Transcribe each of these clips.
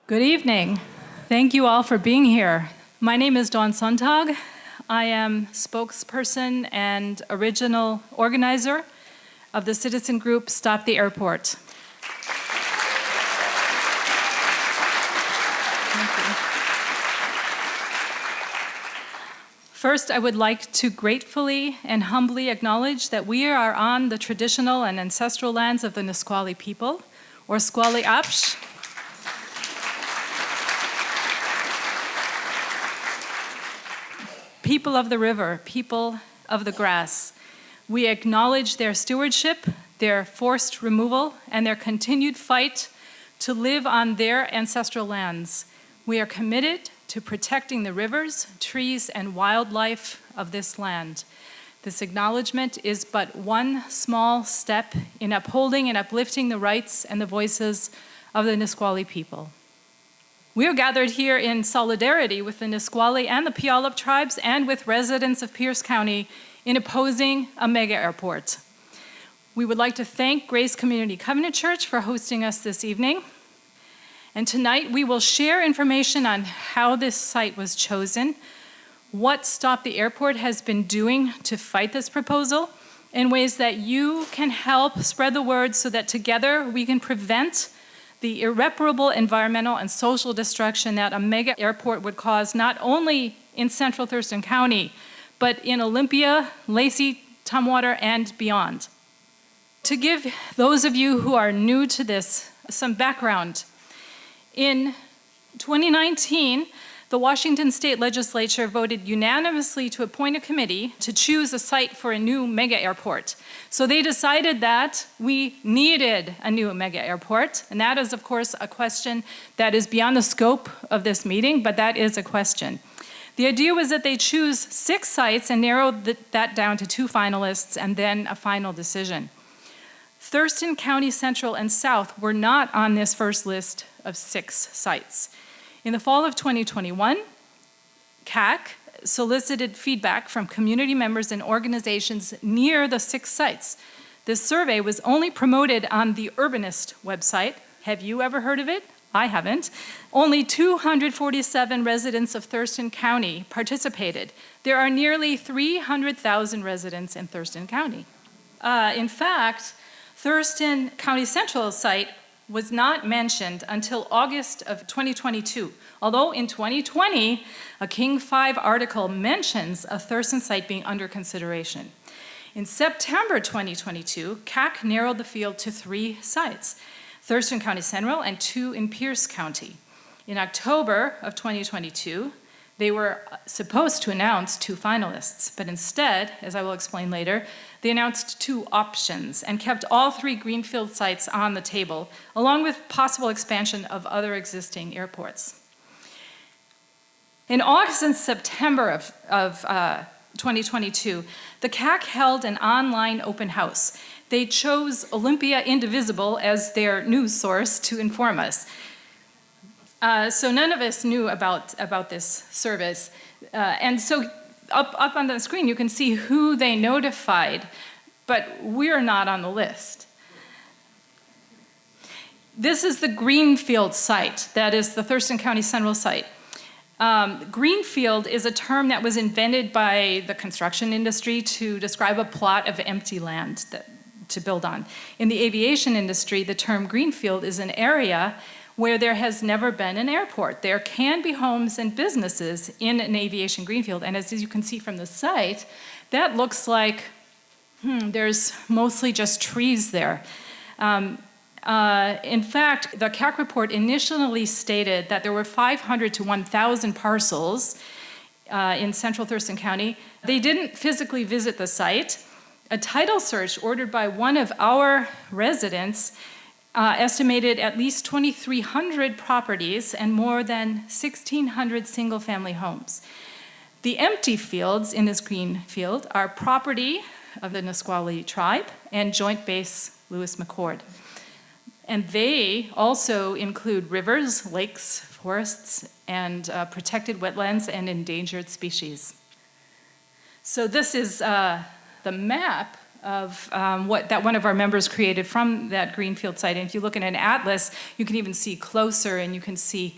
Good evening. Thank you all for being here. My name is Dawn Sontag. I am spokesperson and original organizer of the citizen group Stop the Airport. Thank you. First, I would like to gratefully and humbly acknowledge that we are on the traditional and ancestral lands of the Nisqually people, or Squally Apsh. People of the river, people of the grass. We acknowledge their stewardship, their forced removal, and their continued fight to live on their ancestral lands. We are committed to protecting the rivers, trees, and wildlife of this land. This acknowledgement is but one small step in upholding and uplifting the rights and the voices of the Nisqually people. We are gathered here in solidarity with the Nisqually and the Puyallup tribes and with residents of Pierce County in opposing a mega airport. We would like to thank Grace Community Covenant Church for hosting us this evening. And tonight we will share information on how this site was chosen, what Stop the Airport has been doing to fight this proposal, and ways that you can help spread the word so that together we can prevent the irreparable environmental and social destruction that a mega airport would cause not only in central Thurston County, but in Olympia, Lacey, Tumwater, and beyond. To give those of you who are new to this some background, in 2019, the Washington State Legislature voted unanimously to appoint a committee to choose a site for a new mega airport. So they decided that we needed a new mega airport, and that is, of course, a question that is beyond the scope of this meeting, but that is a question. The idea was that they choose 6 sites and narrow that down to 2 finalists and then a final decision. Thurston County Central and South were not on this first list of 6 sites. In the fall of 2021, CACC solicited feedback from community members and organizations near the 6 sites. This survey was only promoted on the Urbanist website. Have you ever heard of it? I haven't. Only 247 residents of Thurston County participated. There are nearly 300,000 residents in Thurston County. In fact, Thurston County Central site was not mentioned until August of 2022, although in 2020, a King 5 article mentions a Thurston site being under consideration. In September 2022, CACC narrowed the field to 3 sites, Thurston County Central and 2 in Pierce County. In October of 2022, they were supposed to announce 2 finalists, but instead, as I will explain later, they announced 2 options and kept all 3 greenfield sites on the table, along with possible expansion of other existing airports. In August and September of 2022, the CACC held an online open house. They chose Olympia Indivisible as their news source to inform us. So none of us knew about this service. And so up on the screen, you can see who they notified, but we're not on the list. This is the greenfield site. That is the Thurston County Central site. Greenfield is a term that was invented by the construction industry to describe a plot of empty land to build on. In the aviation industry, the term greenfield is an area where there has never been an airport. There can be homes and businesses in an aviation greenfield, and as you can see from the site, that looks like there's mostly just trees there. In fact, the CACC report initially stated that there were 500 to 1,000 parcels in central Thurston County. They didn't physically visit the site. A title search ordered by one of our residents estimated at least 2,300 properties and more than 1,600 single-family homes. The empty fields in this green field are property of the Nisqually tribe and Joint Base Lewis McChord. And they also include rivers, lakes, forests, and protected wetlands and endangered species. So this is the map of that one of our members created from that greenfield site. And if you look at an atlas, you can even see closer, and you can see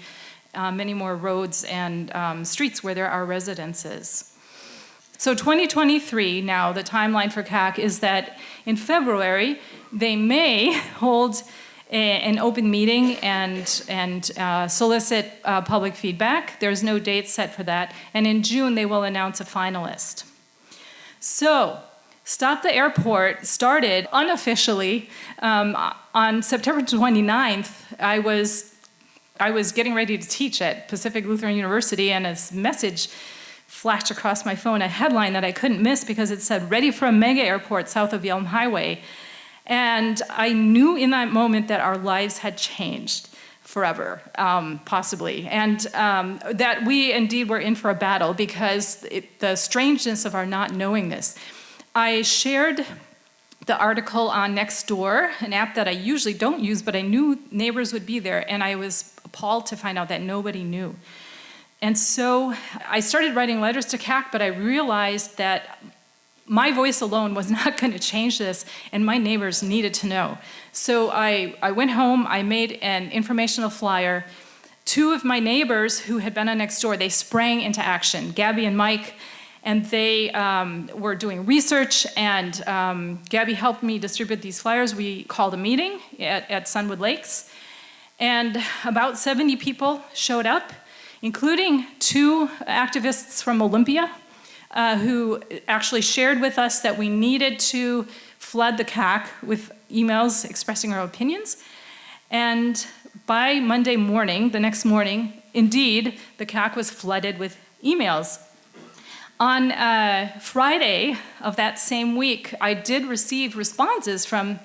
many more roads and streets where there are residences. So 2023, now the timeline for CACC is that in February, they may hold an open meeting and solicit public feedback. There's no date set for that. And in June, they will announce a finalist. So, Stop the Airport started unofficially on September 29th. I was getting ready to teach at Pacific Lutheran University, and a message flashed across my phone, a headline that I couldn't miss because it said, "Ready for a mega airport south of Yelm Highway." And I knew in that moment that our lives had changed forever, possibly, and that we indeed were in for a battle because the strangeness of our not knowing this. I shared the article on Nextdoor, an app that I usually don't use, but I knew neighbors would be there, and I was appalled to find out that nobody knew. And so I started writing letters to CACC, but I realized that my voice alone was not going to change this, and my neighbors needed to know. So I went home, I made an informational flyer. Two of my neighbors who had been on Nextdoor, they sprang into action, Gabby and Mike, and they were doing research, and Gabby helped me distribute these flyers. We called a meeting at Sunwood Lakes, and about 70 people showed up, including 2 activists from Olympia, who actually shared with us that we needed to flood the CACC with emails expressing our opinions. And by Monday morning, the next morning, indeed, the CACC was flooded with emails. On Friday of that same week, I did receive responses from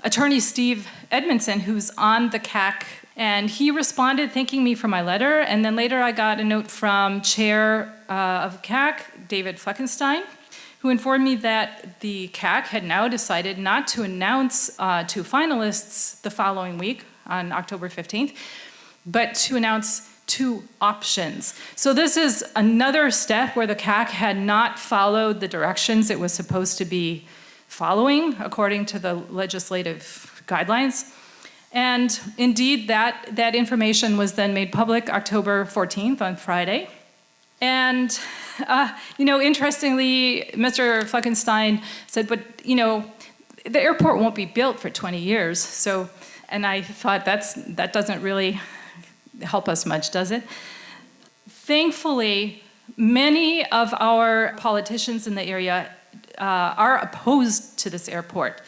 attorney Steve Edmondson, who's on the CACC, and he responded thanking me for my letter. And then later I got a note from Chair of CACC, David Fleckenstein, who informed me that the CACC had now decided not to announce 2 finalists the following week on October 15th, but to announce 2 options. So this is another step where the CACC had not followed the directions it was supposed to be following according to the legislative guidelines. And indeed, that information was then made public October 14th on Friday. And, interestingly, Mr. Fleckenstein said, but, the airport won't be built for 20 years. So, and I thought that doesn't really help us much, does it? Thankfully, many of our politicians in the area are opposed to this airport.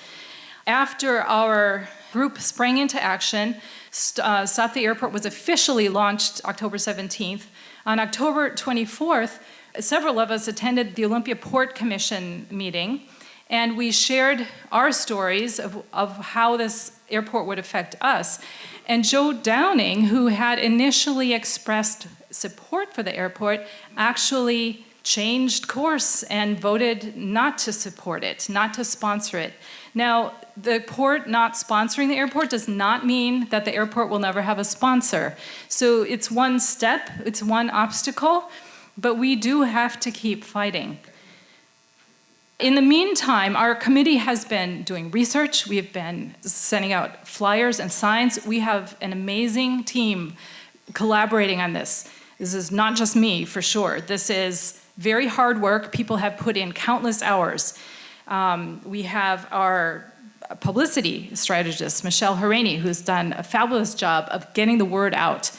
After our group sprang into action, Stop the Airport was officially launched October 17th. On October 24th, several of us attended the Olympia Port Commission meeting, and we shared our stories of how this airport would affect us. And Joe Downing, who had initially expressed support for the airport, actually changed course and voted not to support it, not to sponsor it. Now, the port not sponsoring the airport does not mean that the airport will never have a sponsor. So it's one step, it's one obstacle, but we do have to keep fighting. In the meantime, our committee has been doing research. We have been sending out flyers and signs. We have an amazing team collaborating on this. This is not just me, for sure. This is very hard work. People have put in countless hours. We have our publicity strategist, Michelle Harani, who's done a fabulous job of getting the word out.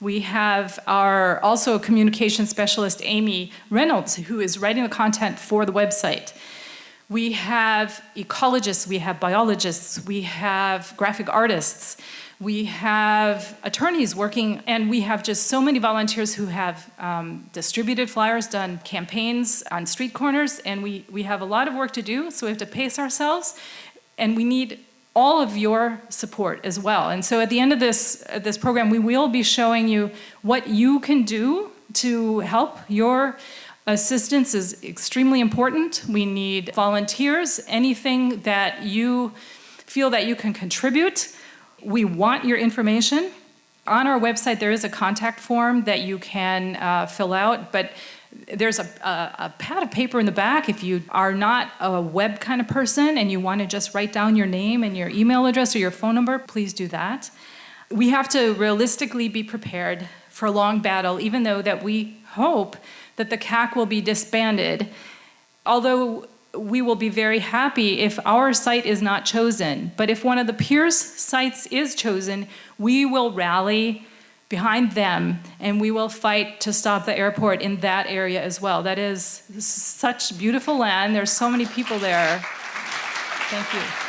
We have our also communication specialist, Amy Reynolds, who is writing the content for the website. We have ecologists, we have biologists, we have graphic artists, we have attorneys working, and we have just so many volunteers who have distributed flyers, done campaigns on street corners, and we have a lot of work to do, so we have to pace ourselves, and we need all of your support as well. And so at the end of this program, we will be showing you what you can do to help. Your assistance is extremely important. We need volunteers, anything that you feel that you can contribute. We want your information. On our website, there is a contact form that you can fill out, but There's a pad of paper in the back. If you are not a web kind of person and you want to just write down your name and your email address or your phone number, please do that. We have to realistically be prepared for a long battle, even though that we hope that the CACC will be disbanded. Although we will be very happy if our site is not chosen. But if one of the peers' sites is chosen, we will rally behind them, and we will fight to stop the airport in that area as well. That is such beautiful land. There's so many people there. Thank you.